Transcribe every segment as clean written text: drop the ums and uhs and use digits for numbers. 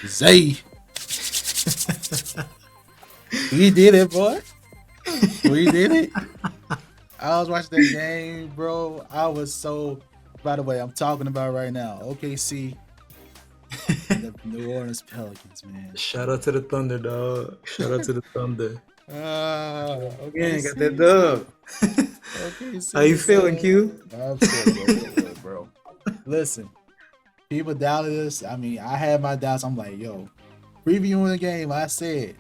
Zay. We did it, boy. We did it. I was watching that game, bro. I was so. By the way, I'm talking about right now. OKC and the New Orleans Pelicans, man. Shout out to the Thunder, dog. Shout out to the Thunder. Okay, got that dub. OKC, How you feeling, Q? I'm feeling good, bro. Listen, people doubted us. I mean, I had my doubts. I'm like, yo, previewing the game, I said,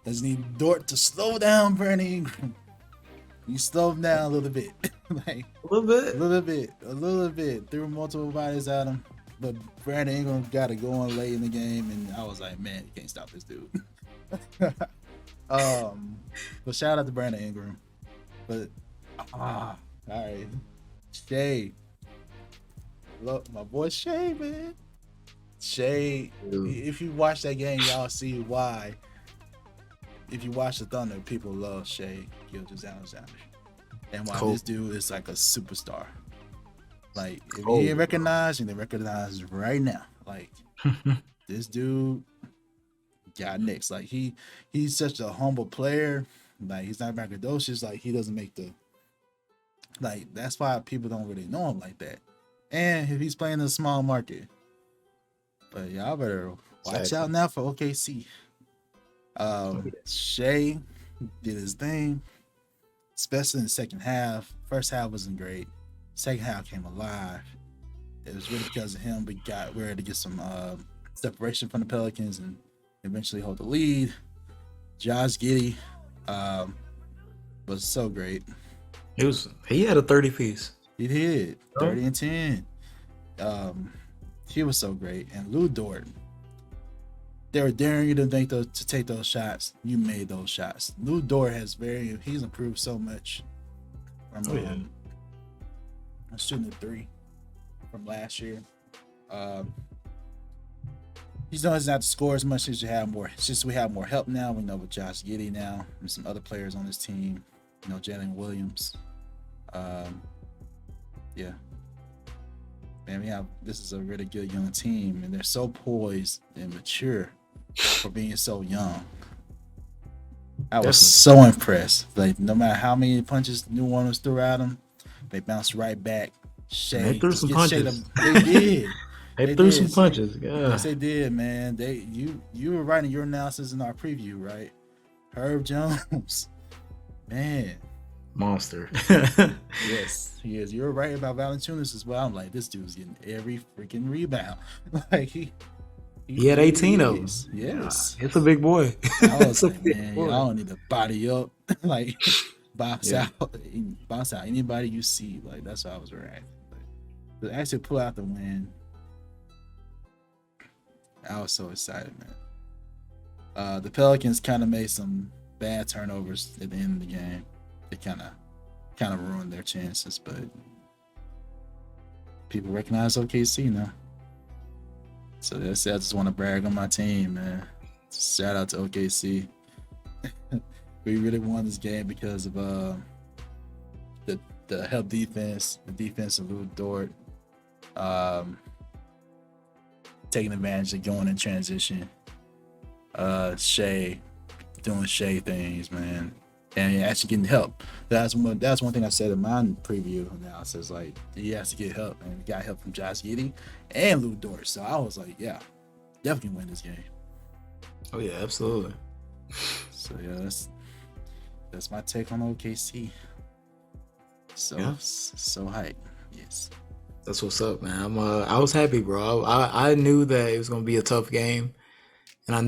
does need Dort to slow down, Brandon Ingram. You slow him down a little bit. Like A little bit. Threw multiple bodies at him. But Brandon Ingram got it going late in the game, and I was like, man, you can't stop this dude. But shout out to Brandon Ingram. But all right. Shay. Look, my boy Shay, man. Shay, if you watch that game, y'all see why. If you watch the Thunder, people love Shay Gilgeous-Alexander. And why this dude is like a superstar. Like, if you didn't recognize, you didn't recognize right now. Like, this dude got next. Like, he's such a humble player. Like, he's not braggadocious. Like, he doesn't make the... Like, that's why people don't really know him like that. And if he's playing in a small market. But y'all better watch out now for OKC. Shay did his thing, especially in the second half. First half wasn't great. Second half came alive. It was really because of him. We got ready to get some separation from the Pelicans and eventually hold the lead. Josh Giddey was so great. He had a 30 piece. He did 30 and 10. He was so great. And Lou Dort. They were daring you to take those shots. You made those shots. Lou Dort he's improved so much from shooting the three from last year. He doesn't have to score as much as you have more. It's just we have more help now. We know with Josh Giddey now and some other players on this team. You know, Jalen Williams. Man, this is a really good young team, and they're so poised and mature for being so young. I was so impressed. Like, no matter how many punches New Orleans threw at them, they bounced right back. They threw some punches. They did. They threw some punches. Yeah. Yes, they did, man. You were writing your analysis in our preview, right? Herb Jones, man, monster. Yes, he is. You're right about Valanciunas as well. I'm like, this dude's getting every freaking rebound. Like he had 18 of them. Yes, it's a big boy. I was like, man, y'all don't need to body up. Like, bounce out anybody you see. Like, that's how I was reacting. But to actually pull out the win, I was so excited, man. The Pelicans kind of made some bad turnovers at the end of the game. They kind of ruined their chances, but people recognize OKC now. So I just want to brag on my team, man. Shout out to OKC. We really won this game because of the help defense, the defense of Lou Dort, taking advantage of going in transition. Shea doing Shea things, man, and actually getting help. That's one thing I said in my preview analysis. Like, he has to get help, and he got help from Josh Giddey and Lou Dort. So I was like, yeah, definitely win this game. Oh yeah, absolutely. So yeah, that's my take on OKC. So hype. Yes. That's what's up, man. I was happy, bro. I knew that it was gonna be a tough game, and I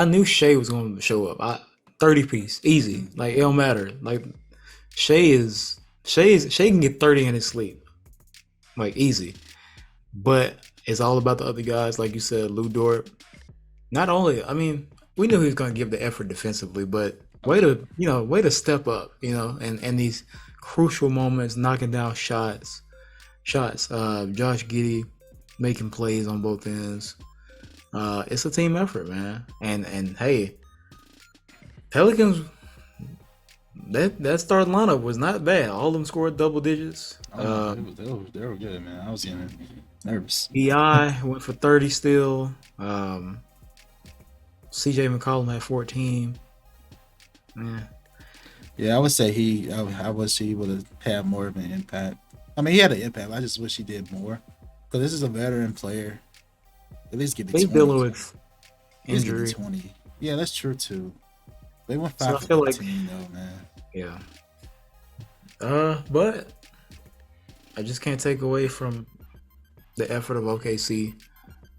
knew Shea was gonna show up. 30 piece, easy. Like, it don't matter. Like, Shea can get 30 in his sleep, like, easy. But it's all about the other guys, like you said, Lou Dort. Not only, I mean, we knew he was gonna give the effort defensively, but way to step up, and these crucial moments, knocking down shots. Josh Giddey making plays on both ends. It's a team effort, man. And hey, Pelicans, that starting lineup was not bad. All of them scored double digits. They were good, man. I was getting nervous. BI went for 30 still. CJ McCollum had 14. Yeah, I would say I wish he would have had more of an impact. I mean, he had an impact. I just wish he did more. Because this is a veteran player. At least get the 20. Dealing with injury. 20. Yeah, that's true too. They went 5 So I for feel 15 though, man. Yeah. But I just can't take away from the effort of OKC,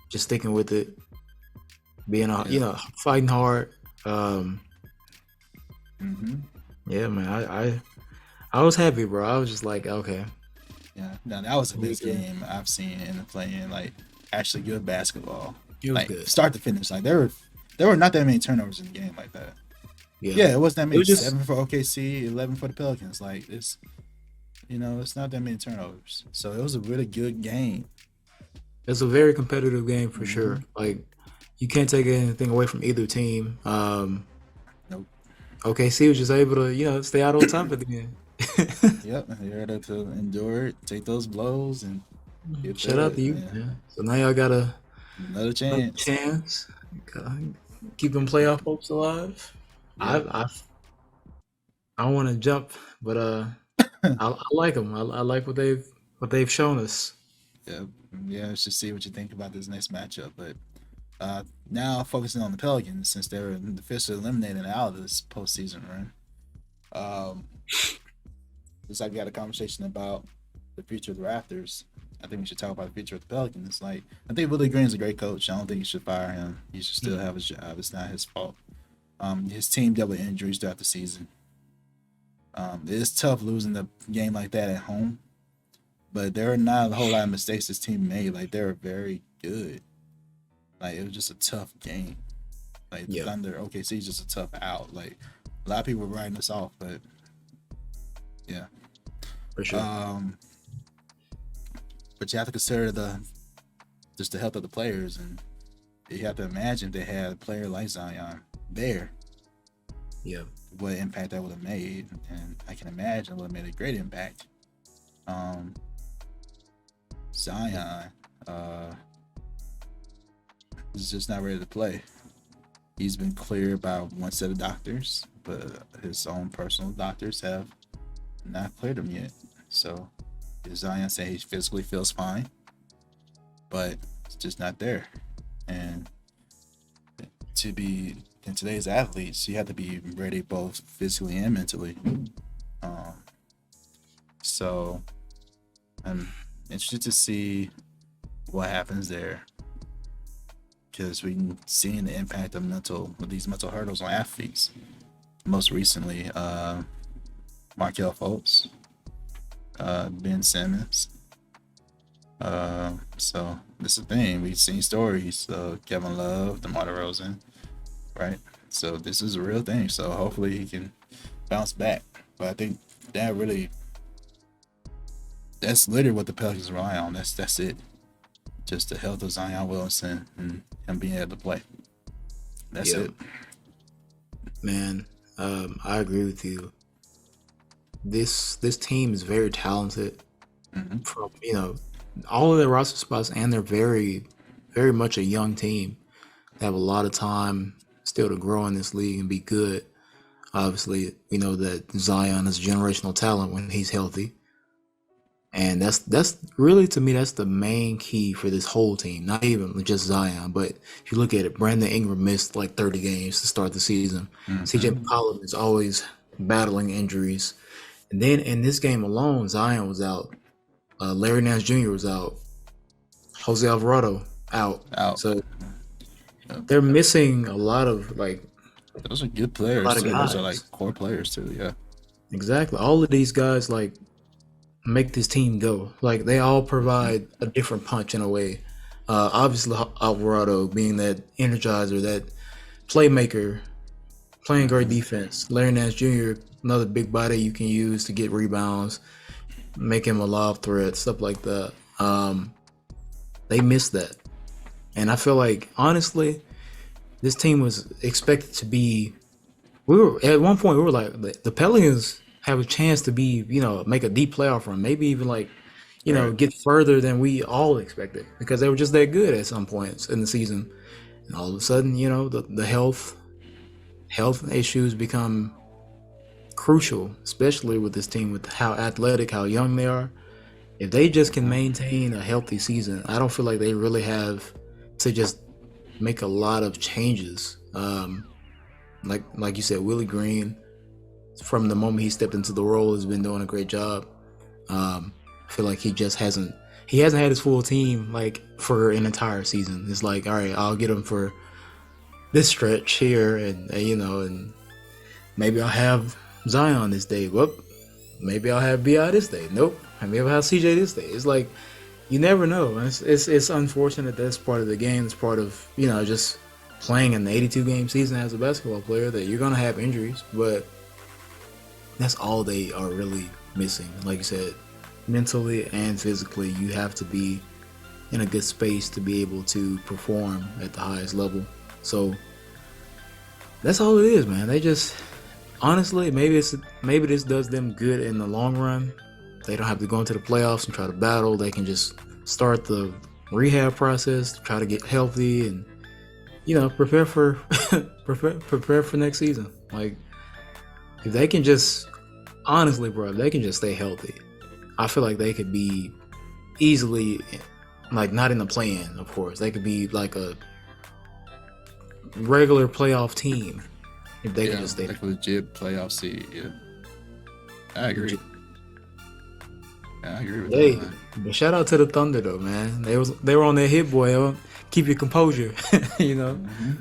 just sticking with it, being fighting hard. Yeah, man. I was happy, bro. I was just like, okay. Yeah, no, that was the best game I've seen in the playing, like actually good basketball. It was like good. Start to finish. Like there were not that many turnovers in the game like that. Yeah, it wasn't that many. 7 for OKC, 11 for the Pelicans. Like it's not that many turnovers. So it was a really good game. It's a very competitive game for sure. Like you can't take anything away from either team. Nope. OKC was just able to, stay out on top of the game. Yep, you're able to endure it, take those blows, and shout out to you. Yeah. So now y'all got another chance. Keep them playoff hopes alive. Yeah. I don't want to jump, but I like them. I like what they've shown us. Yeah. Let's just see what you think about this next matchup. But now focusing on the Pelicans, since they're officially eliminated out of this postseason run. Just like we had a conversation about the future of the Raptors, I think we should talk about the future of the Pelicans. Like, I think Willie Green's a great coach. I don't think you should fire him. He should still have his job. It's not his fault. His team dealt with injuries throughout the season. It's tough losing a game like that at home, but there are not a whole lot of mistakes this team made. Like, they were very good. Like, it was just a tough game. Like, the Thunder, OKC is just a tough out. Like, a lot of people were writing us off, but yeah. For sure. But you have to consider the health of the players, and you have to imagine if they had a player like Zion there. Yeah. What impact that would have made, and I can imagine it would have made a great impact. Zion is just not ready to play. He's been cleared by one set of doctors, but his own personal doctors have not cleared him yet. So Zion said he physically feels fine, but it's just not there. And to be in today's athletes, you have to be ready both physically and mentally. So I'm interested to see what happens there, because we can see the impact of these mental hurdles on athletes. Most recently, Markelle Fultz, Ben Simmons. So this is the thing. We've seen stories of Kevin Love, DeMar DeRozan, right? So this is a real thing. So hopefully he can bounce back. But I think that's literally what the Pelicans rely on. That's it. Just the health of Zion Williamson and him being able to play. That's it. Man, I agree with you. This team is very talented. From all of their roster spots, and they're very, very much a young team. They have a lot of time still to grow in this league and be good. Obviously, we know that Zion is generational talent when he's healthy. And that's really, to me, that's the main key for this whole team. Not even just Zion, but if you look at it, Brandon Ingram missed like 30 games to start the season. CJ McCollum is always battling injuries. And then in this game alone, Zion was out. Larry Nance Jr. was out. Jose Alvarado out. So they're missing a lot of those are good players. Those are like core players too. Yeah. Exactly. All of these guys make this team go. Like, they all provide a different punch in a way. Obviously, Alvarado being that energizer, that playmaker, playing great defense. Larry Nance Jr., another big body you can use to get rebounds, make him a lob threat, stuff like that. They missed that. And I feel like, honestly, this team was expected to be. We were at one point. We were like, the Pelicans have a chance to be, make a deep playoff run, maybe even like, get further than we all expected, because they were just that good at some points in the season. And all of a sudden, the health issues become crucial, especially with this team, with how athletic, how young they are. If they just can maintain a healthy season, I don't feel like they really have to just make a lot of changes. Like you said, Willie Green, from the moment he stepped into the role, has been doing a great job. I feel like he hasn't had his full team like for an entire season. It's like, all right, I'll get him for this stretch here, and and maybe I'll have Zion this day. Whoop. Maybe I'll have BI this day. Nope. Maybe I'll have CJ this day. It's like, you never know. It's unfortunate. That's part of the game. It's part of just playing an 82-game season as a basketball player, that you're gonna have injuries, but that's all they are really missing. Like you said, mentally and physically, you have to be in a good space to be able to perform at the highest level. So that's all it is, man. They just, honestly, maybe this does them good in the long run. They don't have to go into the playoffs and try to battle. They can just start the rehab process to try to get healthy and prepare for prepare for next season. Like, if they can just, honestly, bro, if they can just stay healthy, I feel like they could be easily, like, not in the play-in, of course. They could be like a regular playoff team if they can just stay. Like a legit playoff seed. Yeah, I agree. I agree with that. Man. But shout out to the Thunder though, man. They were on their hit, boy. Keep your composure, Mm-hmm.